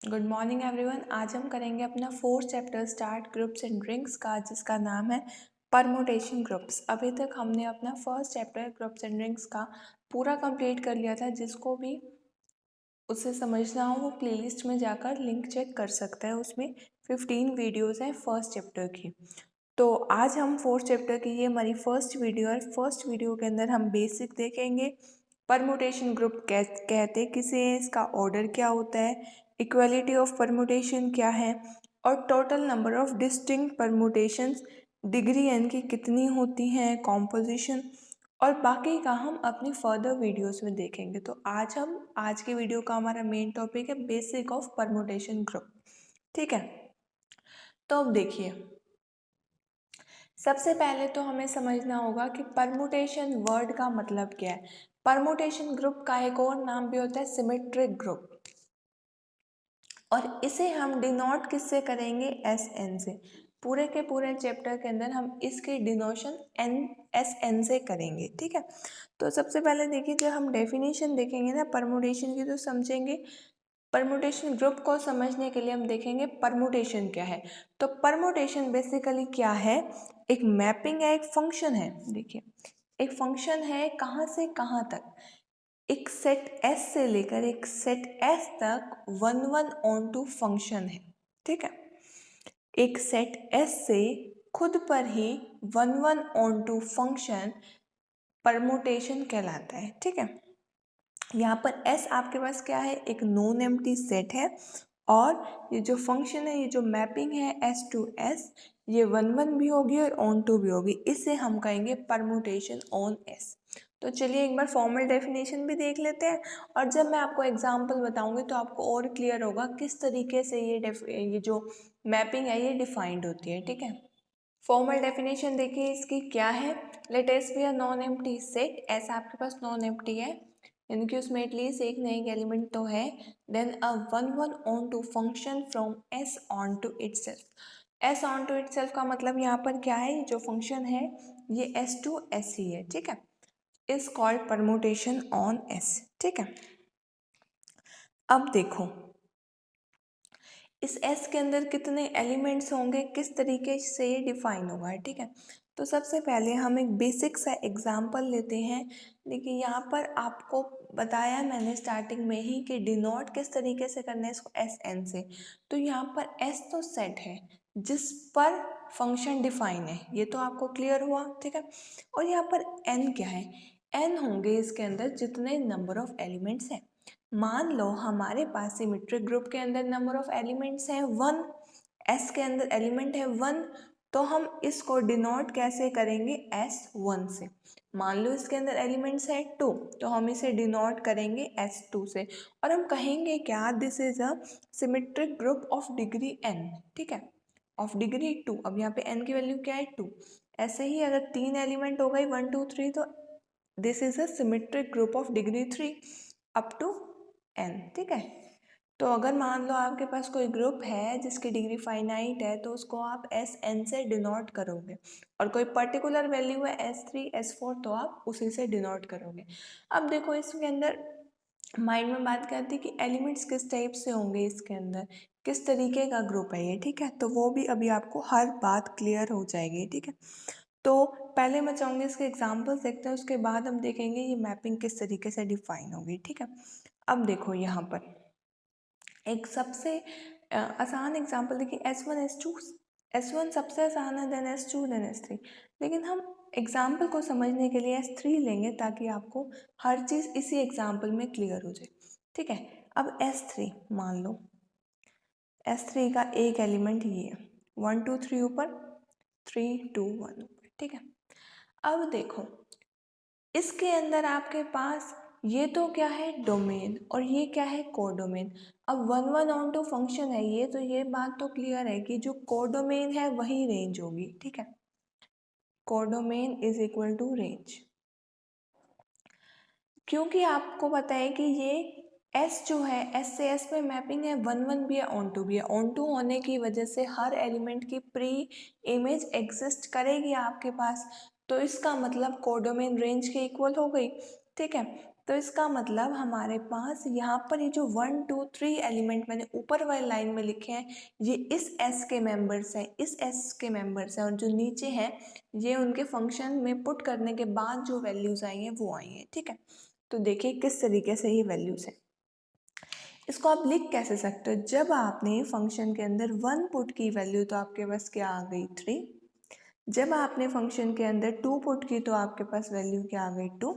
Good morning everyone. आज हम करेंगे अपना fourth chapter start groups and drinks का, जिसका नाम है परमुटेशन ग्रुप्स। अभी तक हमने अपना first chapter groups and drinks का पूरा कंप्लीट कर लिया था। जिसको भी उससे समझना हो वो प्लेलिस्ट में जाकर लिंक चेक कर सकता है। उसमें 15 वीडियोस हैं फर्स्ट चैप्टर की। तो आज हम फोर्थ चैप्टर की, ये हमारी फर्स्ट वीडियो है। फर्स्ट वीडियो के अंदर हम बेसिक देखेंगे। परमुटेशन ग्रुप कहते किसे हैं, इसका ऑर्डर क्या होता है, इक्वालिटी ऑफ परमुटेशन क्या है, और total number of distinct permutations degree n की कितनी होती हैं, कॉम्पोजिशन, और बाकी का हम अपनी फर्दर वीडियोस में देखेंगे। तो आज की वीडियो का हमारा मेन टॉपिक है बेसिक ऑफ परमुटेशन ग्रुप। ठीक है, तो अब देखिए, सबसे पहले तो हमें समझना होगा कि परमुटेशन वर्ड का मतलब क्या है। परमुटेशन ग्रुप का एक और नाम भी होता है सिमेट्रिक ग्रुप, और इसे हम डिनोट किससे करेंगे, एस एन से। पूरे के पूरे चैप्टर के अंदर हम इसकी डिनोशन एस एन से करेंगे। ठीक है, तो सबसे पहले देखिए, जब हम डेफिनेशन देखेंगे ना परमुटेशन की, तो समझेंगे परमुटेशन ग्रुप को समझने के लिए हम देखेंगे परमुटेशन क्या है। तो परमुटेशन बेसिकली क्या है, एक मैपिंग है, एक फंक्शन है। देखिए, एक फंक्शन है कहाँ से कहाँ तक, एक सेट एस से लेकर एक सेट एस तक one one onto function है। ठीक है, एक सेट एस से खुद पर ही one one onto function permutation कहलाता है। ठीक है, यहाँ पर एस आपके पास क्या है, एक नॉन एम्प्टी सेट है, और ये जो फंक्शन है, ये जो मैपिंग है एस टू एस, ये वन वन भी होगी और ऑन टू भी होगी। इसे हम कहेंगे परमुटेशन ऑन एस। तो चलिए एक बार फॉर्मल डेफिनेशन भी देख लेते हैं, और जब मैं आपको एग्जांपल बताऊंगी तो आपको और क्लियर होगा किस तरीके से ये जो मैपिंग है ये डिफाइंड होती है। ठीक है, फॉर्मल डेफिनेशन देखिए इसकी क्या है। Let S be a non empty set. ऐसा आपके पास नॉन एम्प्टी है, यानी कि उसमें एटलीस्ट एक नई एलिमेंट तो है। Then a one one onto function from S onto itself. S onto itself का मतलब यहाँ पर क्या है, जो फंक्शन है ये एस टू एस ही है। ठीक है, is called permutation on S. ठीक है, अब देखो इस एस के अंदर कितने एलिमेंट्स होंगे, किस तरीके से ये डिफाइन होगा। ठीक है, तो सबसे पहले हम एक बेसिक सा एग्जांपल लेते हैं। देखिए, यहाँ पर आपको बताया मैंने स्टार्टिंग में ही कि डिनोट किस तरीके से करना है इसको, एस एन से। तो यहाँ पर एस तो सेट है जिस पर फंक्शन डिफाइन है, ये तो आपको क्लियर हुआ। ठीक है, और यहाँ पर एन क्या है, एन होंगे इसके अंदर जितने नंबर ऑफ एलिमेंट्स हैं। मान लो हमारे पास सिमेट्रिक ग्रुप के अंदर नंबर ऑफ एलिमेंट्स हैं वन, एस के अंदर एलिमेंट है वन, तो हम इसको डिनोट कैसे करेंगे, एस वन से। मान लो इसके अंदर एलिमेंट्स है टू, तो हम इसे डिनोट करेंगे एस टू से, और हम कहेंगे क्या, this is a symmetric group of degree n. ठीक है, ऑफ डिग्री टू। अब यहाँ पे एन की वैल्यू क्या है, टू। ऐसे ही अगर तीन एलिमेंट हो गई वन टू थ्री, तो this is a symmetric group of degree three up to n. ठीक है, तो अगर मान लो आपके पास कोई ग्रुप है जिसकी डिग्री फाइनाइट है, तो उसको आप एस एन से डिनोट करोगे, और कोई पर्टिकुलर वैल्यू है एस थ्री एस फोर, तो आप उसी से डिनोट करोगे। अब देखो इसके अंदर माइंड में बात करती है कि एलिमेंट्स किस टाइप से होंगे, इसके अंदर किस तरीके का ग्रुप है ये। ठीक है, तो वो भी अभी आपको हर बात क्लियर हो जाएगी। ठीक है, तो पहले मैं चाहूँगी इसके एग्जाम्पल्स देखते हैं, उसके बाद हम देखेंगे ये मैपिंग किस तरीके से डिफाइन होगी। ठीक है, अब देखो यहाँ पर एक सबसे आसान एग्जांपल देखिए, S one S two. S one सबसे आसान है, then S two, then S three. लेकिन हम एग्जाम्पल को समझने के लिए एस थ्री लेंगे, ताकि आपको हर चीज़ इसी एग्जाम्पल में क्लियर हो जाए। ठीक है, अब एस थ्री मान लो, एस थ्री का एक एलिमेंट ये है, वन टू थ्री ऊपर, थ्री टू वन ऊपर। ठीक है, अब देखो इसके अंदर आपके पास ये तो क्या है, डोमेन, और ये क्या है, कोडोमेन। अब one one onto function है ये, तो ये बात तो क्लियर है कि जो कोडोमेन है वही रेंज होगी। ठीक है, codomain is equal to range, क्योंकि आपको पता है कि ये एस जो है, एस से एस में मैपिंग है, वन वन भी है, ऑन टू भी है। ऑन टू होने की वजह से हर एलिमेंट की प्री इमेज एग्जिस्ट करेगी आपके पास, तो इसका मतलब कोडोमेन रेंज के इक्वल हो गई। ठीक है, तो इसका मतलब हमारे पास यहाँ पर ये जो 1 2 3 एलिमेंट मैंने ऊपर वाली लाइन में लिखे हैं, ये इस एस के मेंबर्स हैं, इस एस के मेंबर्स हैं, और जो नीचे हैं ये उनके फंक्शन में पुट करने के बाद जो वैल्यूज़ आई हैं वो आई हैं। ठीक है, तो देखिए किस तरीके से ये वैल्यूज़ हैं। इसको आप लिख कैसे सकते हो, जब आपने फंक्शन के अंदर 1 पुट की वैल्यू तो आपके पास क्या आ गई 3, जब आपने फंक्शन के अंदर 2 पुट की तो आपके पास वैल्यू क्या आ गई 2,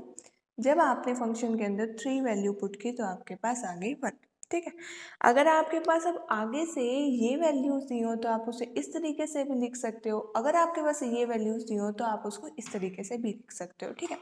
जब आपने फंक्शन के अंदर 3 वैल्यू पुट की तो आपके पास आ गई 1। ठीक है, अगर आपके पास अब आगे से ये वैल्यूज़ दी हो तो आप उसे इस तरीके से भी लिख सकते हो, अगर आपके पास ये वैल्यूज़ दी हो तो आप उसको इस तरीके से भी लिख सकते हो। ठीक है,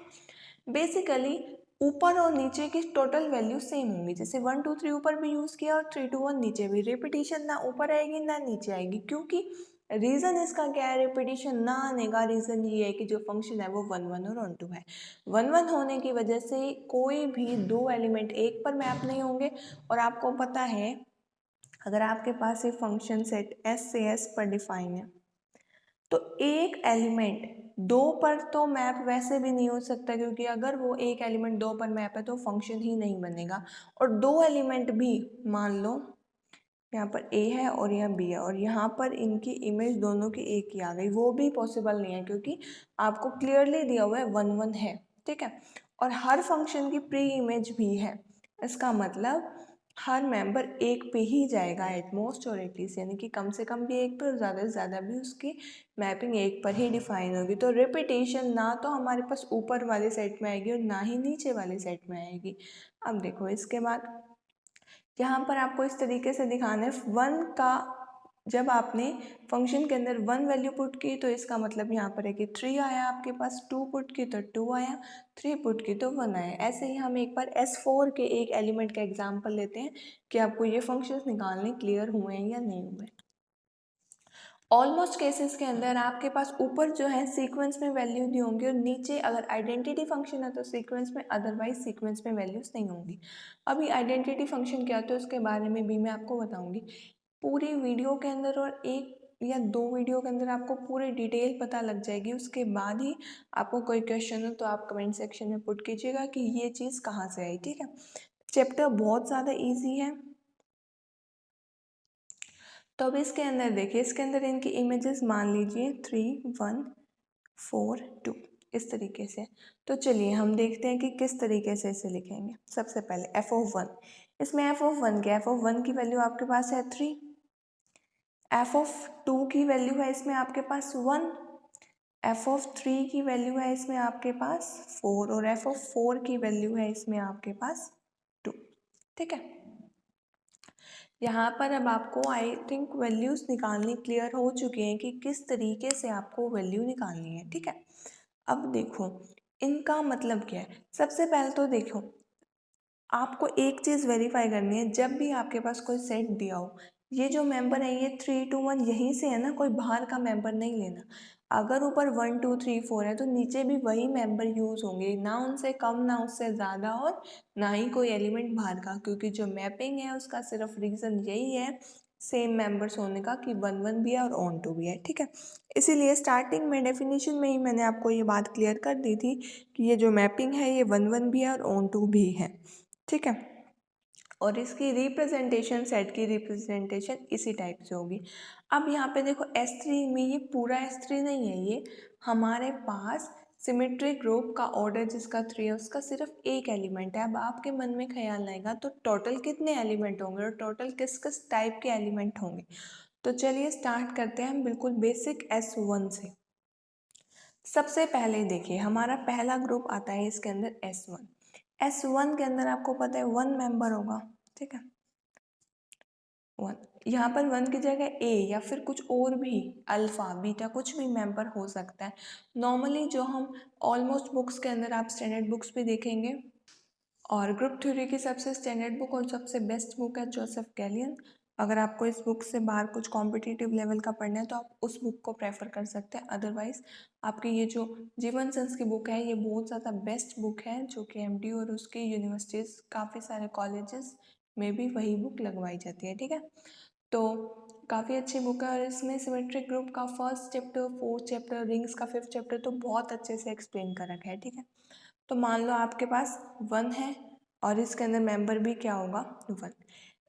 बेसिकली ऊपर और नीचे की टोटल वैल्यू सेम होंगी, जैसे 1 2 3 ऊपर भी यूज़ किया और 3 2 1 नीचे भी, रिपीटिशन ना ऊपर आएगी ना नीचे आएगी, क्योंकि रीज़न इसका क्या है रिपीटिशन ना आने का, रीज़न ये है कि जो फंक्शन है वो 1 1 और ऑन 2 है। 1 1 होने की वजह से कोई भी दो एलिमेंट एक पर मैप नहीं होंगे, और आपको पता है अगर आपके पास ये फंक्शन सेट एस से एस पर डिफाइन है तो एक एलिमेंट दो पर तो मैप वैसे भी नहीं हो सकता, क्योंकि अगर वो एक एलिमेंट दो पर मैप है तो फंक्शन ही नहीं बनेगा। और दो एलिमेंट भी, मान लो यहाँ पर ए है और यहाँ बी है और यहाँ पर इनकी इमेज दोनों की एक ही आ गई, वो भी पॉसिबल नहीं है, क्योंकि आपको क्लियरली दिया हुआ है 1 1 है। ठीक है, और हर फंक्शन की प्री इमेज भी है, इसका मतलब हर मेंबर एक पे ही जाएगा एटमोस्ट और एटलीस्ट, यानी कि कम से कम भी एक पे और ज़्यादा से ज़्यादा भी उसकी मैपिंग एक पर ही डिफाइन होगी। तो रिपीटेशन ना तो हमारे पास ऊपर वाले सेट में आएगी और ना ही नीचे वाले सेट में आएगी। अब देखो इसके बाद यहाँ पर आपको इस तरीके से दिखाना है 1 का, जब आपने फंक्शन के अंदर 1 वैल्यू पुट की तो इसका मतलब यहाँ पर है कि 3 आया आपके पास, 2 पुट की तो 2 आया, 3 पुट की तो 1 आया। ऐसे ही हम एक बार S4 के एक एलिमेंट का एग्जाम्पल लेते हैं कि आपको ये फंक्शंस निकालने क्लियर हुए हैं या नहीं हुए। ऑलमोस्ट केसेस के अंदर आपके पास ऊपर जो है सीक्वेंस में वैल्यू दी होंगी और नीचे अगर आइडेंटिटी फंक्शन है तो सीक्वेंस में, अदरवाइज सीक्वेंस में वैल्यूज नहीं होंगी। अभी आइडेंटिटी फंक्शन क्या होता है उसके बारे में भी मैं आपको बताऊंगी पूरी वीडियो के अंदर, और एक या दो वीडियो के अंदर आपको पूरी डिटेल पता लग जाएगी। उसके बाद ही आपको कोई क्वेश्चन हो तो आप कमेंट सेक्शन में पुट कीजिएगा कि ये चीज़ कहाँ से आई। ठीक है, चैप्टर बहुत ज़्यादा ईजी है। तो अब इसके अंदर देखिए, इसके अंदर इनकी इमेजेस मान लीजिए 3 1 4 2 इस तरीके से। तो चलिए हम देखते हैं कि किस तरीके से इसे लिखेंगे। सबसे पहले f(1), इसमें f(1) क्या, f(1) की वैल्यू आपके पास है 3, f(2) की वैल्यू है इसमें आपके पास 1, f(3) की वैल्यू है इसमें आपके पास 4 और f(4) की वैल्यू है इसमें आपके पास 2। ठीक है, यहाँ पर अब आपको आई थिंक वैल्यूज़ निकालनी क्लियर हो चुकी हैं कि किस तरीके से आपको वैल्यू निकालनी है। ठीक है, अब देखो इनका मतलब क्या है। सबसे पहले तो देखो आपको एक चीज़ वेरीफाई करनी है, जब भी आपके पास कोई सेट दिया हो, ये जो मेंबर है ये 3 2 1 यहीं से है ना, कोई बाहर का मेंबर नहीं लेना। अगर ऊपर 1 2 3 4 है तो नीचे भी वही मेंबर यूज़ होंगे, ना उनसे कम ना उससे ज़्यादा और ना ही कोई एलिमेंट बाहर का, क्योंकि जो मैपिंग है उसका सिर्फ रीज़न यही है सेम मेंबर्स होने का कि 1 1 भी है और ऑन 2 भी है। ठीक है, इसीलिए स्टार्टिंग में डेफिनेशन में ही मैंने आपको ये बात क्लियर कर दी थी कि ये जो मैपिंग है ये 1 1 भी है और ऑन 2 भी है। ठीक है, और इसकी रिप्रेजेंटेशन, सेट की रिप्रेजेंटेशन इसी टाइप से होगी। अब यहाँ पे देखो S3 में ये पूरा S3 नहीं है, ये हमारे पास सिमेट्रिक ग्रुप का ऑर्डर जिसका 3 है उसका सिर्फ एक एलिमेंट है। अब आपके मन में ख्याल आएगा तो टोटल कितने एलिमेंट होंगे और टोटल किस किस टाइप के एलिमेंट होंगे। तो चलिए स्टार्ट करते हैं हम बिल्कुल बेसिक S1 से। सबसे पहले देखिए हमारा पहला ग्रुप आता है इसके अंदर S1। S1 के अंदर आपको पता है 1 मेंबर होगा। ठीक है, 1, यहाँ पर 1 की जगह ए या फिर कुछ और भी अल्फ़ा बीटा कुछ भी मेंबर हो सकता है। नॉर्मली जो हम ऑलमोस्ट बुक्स के अंदर आप स्टैंडर्ड बुक्स भी देखेंगे, और ग्रुप थ्योरी की सबसे स्टैंडर्ड बुक और सबसे बेस्ट बुक है जोसेफ गैलियन। अगर आपको इस बुक से बाहर कुछ कॉम्पिटिटिव लेवल का पढ़ना है तो आप उस बुक को प्रेफर कर सकते हैं। अदरवाइज़ आपकी ये जो जीवन सेंस की बुक है ये बहुत ज़्यादा बेस्ट बुक है, जो कि एमडी और उसकी यूनिवर्सिटीज़ काफ़ी सारे कॉलेजेस में भी वही बुक लगवाई जाती है। ठीक है, तो काफ़ी अच्छी बुक है और इसमें सिमेट्रिक ग्रुप का first chapter, fourth chapter, rings का फिफ्थ चैप्टर तो बहुत अच्छे से एक्सप्लेन कर रखा है। ठीक है, तो मान लो आपके पास 1 है और इसके अंदर मेंबर भी क्या होगा 1।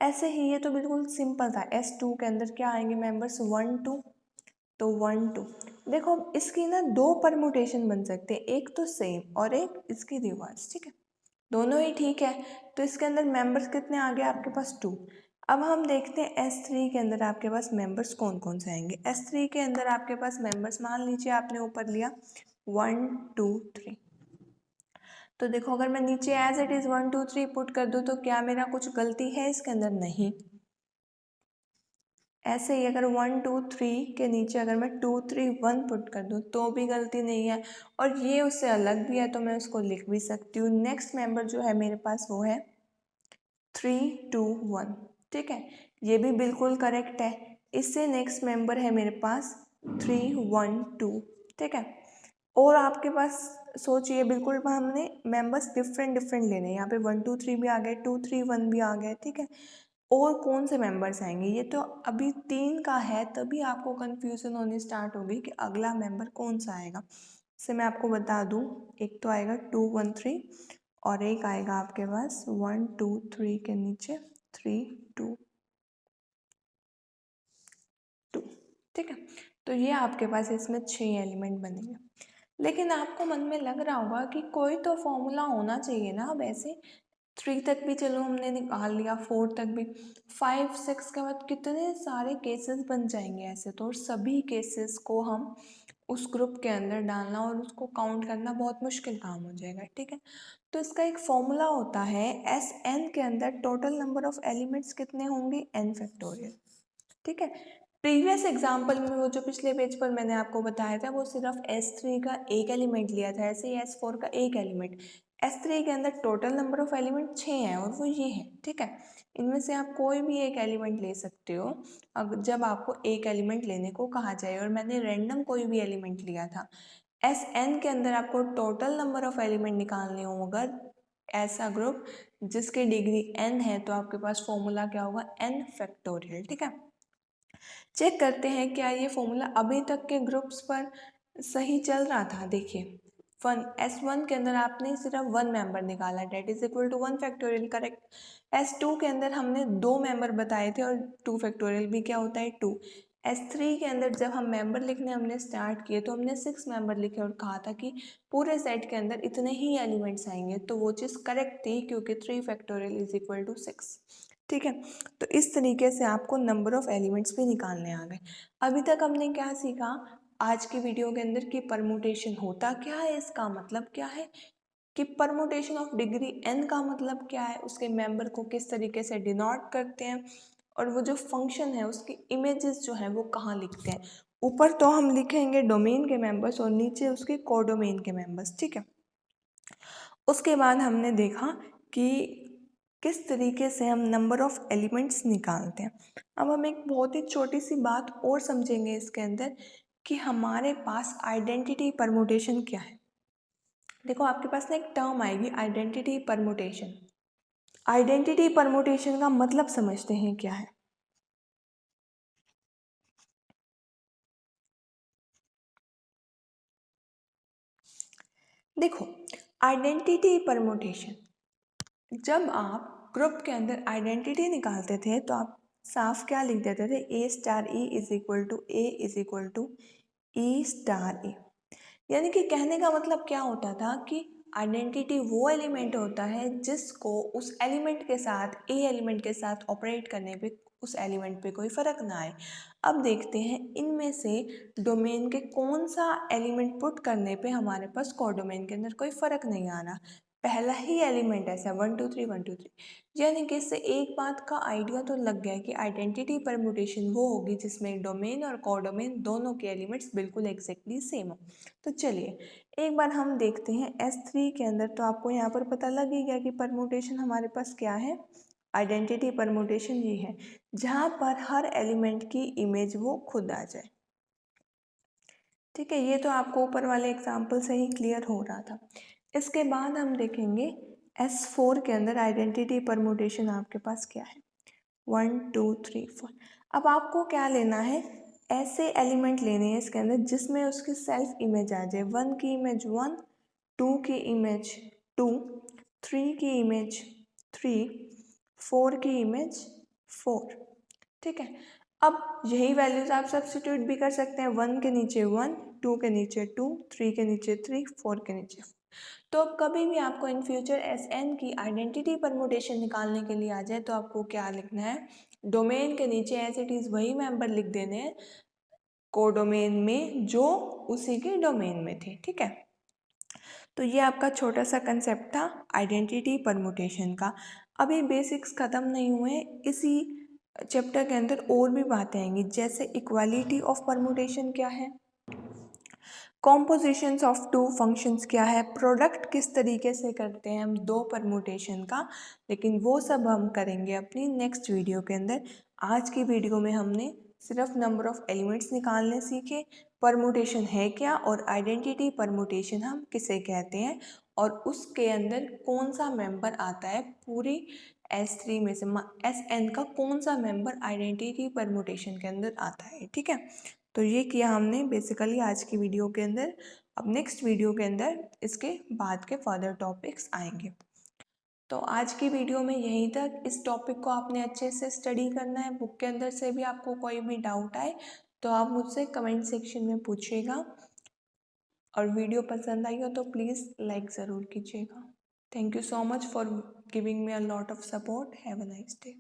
ऐसे ही ये तो बिल्कुल सिंपल था। S2 के अंदर क्या आएंगे मेंबर्स 1 2, तो 1 2। देखो इसकी ना दो परमुटेशन बन सकते हैं, एक तो सेम और एक इसकी रिवर्स, ठीक है, दोनों ही ठीक है। तो इसके अंदर मेंबर्स कितने आ गए आपके पास 2। अब हम देखते हैं S3 के अंदर आपके पास मेंबर्स कौन कौन से आएंगे। S3 के अंदर आपके पास मेंबर्स मान लीजिए आपने ऊपर लिया 1 2 3। तो देखो अगर मैं नीचे एज इट इज़ 1 2 3 पुट कर दूँ तो क्या मेरा कुछ गलती है इसके अंदर? नहीं। ऐसे ही अगर 1 2 3 के नीचे अगर मैं 2 3 1 पुट कर दूँ तो भी गलती नहीं है, और ये उससे अलग भी है तो मैं उसको लिख भी सकती हूँ। नेक्स्ट मेंबर जो है मेरे पास वो है 3 2 1, ठीक है, ये भी बिल्कुल करेक्ट है। इससे नेक्स्ट मेंबर है मेरे पास 3 1 2, ठीक है। और आपके पास सोचिए बिल्कुल हमने मेंबर्स डिफरेंट डिफरेंट लेने हैं, यहाँ पे 1 2 3 भी आ गए, 2 3 1 भी आ गए, ठीक है। और कौन से मेंबर्स आएंगे? ये तो अभी 3 का है, तभी आपको कंफ्यूजन होनी स्टार्ट होगी कि अगला मेंबर कौन सा आएगा। से मैं आपको बता दूं, एक तो आएगा 2 1 3 और एक आएगा आपके पास 1 2 3 के नीचे 3 2 2, ठीक है। तो ये आपके पास इसमें 6 एलिमेंट बनेंगे। लेकिन आपको मन में लग रहा होगा कि कोई तो फॉर्मूला होना चाहिए ना। अब ऐसे 3 तक भी चलो हमने निकाल लिया, 4 तक भी, 5 6 के बाद कितने सारे केसेस बन जाएंगे ऐसे तो, और सभी केसेस को हम उस ग्रुप के अंदर डालना और उसको काउंट करना बहुत मुश्किल काम हो जाएगा, ठीक है। तो इसका एक फॉर्मूला होता है, एस एन के अंदर टोटल नंबर ऑफ एलिमेंट्स कितने होंगे? n फैक्टोरियल, ठीक है। प्रीवियस एग्जाम्पल में वो जो पिछले पेज पर मैंने आपको बताया था वो सिर्फ S3 का एक एलिमेंट लिया था, ऐसे ही S4 का एक एलिमेंट। S3 के अंदर टोटल नंबर ऑफ एलिमेंट 6 हैं और वो ये है, ठीक है। इनमें से आप कोई भी एक एलिमेंट ले सकते हो अगर जब आपको एक एलिमेंट लेने को कहा जाए, और मैंने रैंडम कोई भी एलिमेंट लिया था। Sn के अंदर आपको टोटल नंबर ऑफ एलिमेंट निकालने हो अगर ऐसा ग्रुप जिसकी डिग्री n है, तो आपके पास फॉर्मूला क्या होगा? n फैक्टोरियल, ठीक है। चेक करते हैं क्या ये फॉर्मूला अभी तक के ग्रुप्स पर सही चल रहा था। देखिए S1 के अंदर आपने सिर्फ 1 मेंबर निकाला, that is equal to 1 factorial, correct. S2 के अंदर हमने 2 मेंबर बताए थे और 2 फैक्टोरियल भी क्या होता है 2। S3 के अंदर जब हम मेंबर लिखने हमने स्टार्ट किए तो हमने 6 मेंबर लिखे और कहा था कि पूरे सेट के अंदर इतने ही एलिमेंट्स आएंगे, तो वो चीज़ करेक्ट थी क्योंकि 3 फैक्टोरियल इज इक्वल टू 6, ठीक है। तो इस तरीके से आपको नंबर ऑफ एलिमेंट्स भी निकालने आ गए। अभी तक हमने क्या सीखा आज की वीडियो के अंदर कि परमुटेशन होता क्या है, इसका मतलब क्या है, कि परमुटेशन ऑफ डिग्री n का मतलब क्या है, उसके मेंबर को किस तरीके से डिनोट करते हैं, और वो जो फंक्शन है उसकी इमेजेस जो है वो कहाँ लिखते हैं। ऊपर तो हम लिखेंगे डोमेन के मेंबर्स और नीचे उसके कोडोमेन के मेंबर्स, ठीक है। उसके बाद हमने देखा कि किस तरीके से हम नंबर ऑफ एलिमेंट्स निकालते हैं। अब हम एक बहुत ही छोटी सी बात और समझेंगे इसके अंदर कि हमारे पास आइडेंटिटी परमुटेशन क्या है। देखो आपके पास ना एक टर्म आएगी आइडेंटिटी परमुटेशन। आइडेंटिटी परमुटेशन का मतलब समझते हैं क्या है। देखो आइडेंटिटी परमुटेशन, जब आप ग्रुप के अंदर आइडेंटिटी निकालते थे तो आप साफ क्या लिख देते थे? A star E is equal to A is equal to E star A. यानी कि कहने का मतलब क्या होता था कि आइडेंटिटी वो एलिमेंट होता है जिसको उस एलिमेंट के साथ, ए एलिमेंट के साथ ऑपरेट करने पे उस एलिमेंट पे कोई फ़र्क ना आए। अब देखते हैं इनमें से डोमेन के कौन सा एलिमेंट पुट करने पे हमारे पास कोडोमेन के अंदर कोई फ़र्क नहीं आ रहा। पहला ही एलिमेंट ऐसा है 1 2 3 1 2 3। यानी कि इससे एक बात का आइडिया तो लग गया कि आइडेंटिटी परमुटेशन वो होगी जिसमें डोमेन और कोडोमेन दोनों के एलिमेंट्स बिल्कुल एग्जैक्टली सेम हो। तो चलिए एक बार हम देखते हैं S3 के अंदर, तो आपको यहाँ पर पता लग ही गया कि परमुटेशन हमारे पास क्या है। आइडेंटिटी परमुटेशन ये है जहाँ पर हर एलिमेंट की इमेज वो खुद आ जाए, ठीक है। ये तो आपको ऊपर वाले एग्जाम्पल से ही क्लियर हो रहा था। इसके बाद हम देखेंगे S4 के अंदर आइडेंटिटी परमुटेशन आपके पास क्या है। 1 2 3 4। अब आपको क्या लेना है, ऐसे एलिमेंट लेने हैं इसके अंदर जिसमें उसकी सेल्फ इमेज आ जाए। 1 की इमेज 1, 2 की इमेज 2, 3 की इमेज 3, 4 की इमेज 4। ठीक है, अब यही वैल्यूज आप सब्स्टिट्यूट भी कर सकते हैं, 1 के नीचे 1, 2 के नीचे 2, 3 के नीचे 3, 4 के नीचे 4। तो अब कभी भी आपको इन फ्यूचर एस एन की आइडेंटिटी परमुटेशन निकालने के लिए आ जाए तो आपको क्या लिखना है, डोमेन के नीचे एज इट इज़ वही मेंबर लिख देने हैं कोडोमेन में जो उसी के डोमेन में थे। ठीक है, तो ये आपका छोटा सा कंसेप्ट था आइडेंटिटी परमुटेशन का। अभी बेसिक्स ख़त्म नहीं हुए, इसी चैप्टर के अंदर और भी बातें आएंगी, जैसे इक्वालिटी ऑफ परमुटेशन क्या है, कॉम्पोजिशंस ऑफ टू फंक्शंस क्या है, प्रोडक्ट किस तरीके से करते हैं हम दो परमुटेशन का, लेकिन वो सब हम करेंगे अपनी नेक्स्ट वीडियो के अंदर। आज की वीडियो में हमने सिर्फ नंबर ऑफ एलिमेंट्स निकालने सीखे, परमुटेशन है क्या और आइडेंटिटी परमुटेशन हम किसे कहते हैं और उसके अंदर कौन सा मेंबर आता है, पूरी S3 में से SN का कौन सा मेंबर आइडेंटिटी परमुटेशन के अंदर आता है। ठीक है, तो ये किया हमने बेसिकली आज की वीडियो के अंदर। अब नेक्स्ट वीडियो के अंदर इसके बाद के फर्दर टॉपिक्स आएंगे। तो आज की वीडियो में यहीं तक, इस टॉपिक को आपने अच्छे से स्टडी करना है, बुक के अंदर से भी आपको कोई भी डाउट आए तो आप मुझसे कमेंट सेक्शन में पूछिएगा, और वीडियो पसंद आई हो तो प्लीज़ लाइक ज़रूर कीजिएगा। Thank you so much for giving me a lot of support. Have a nice day.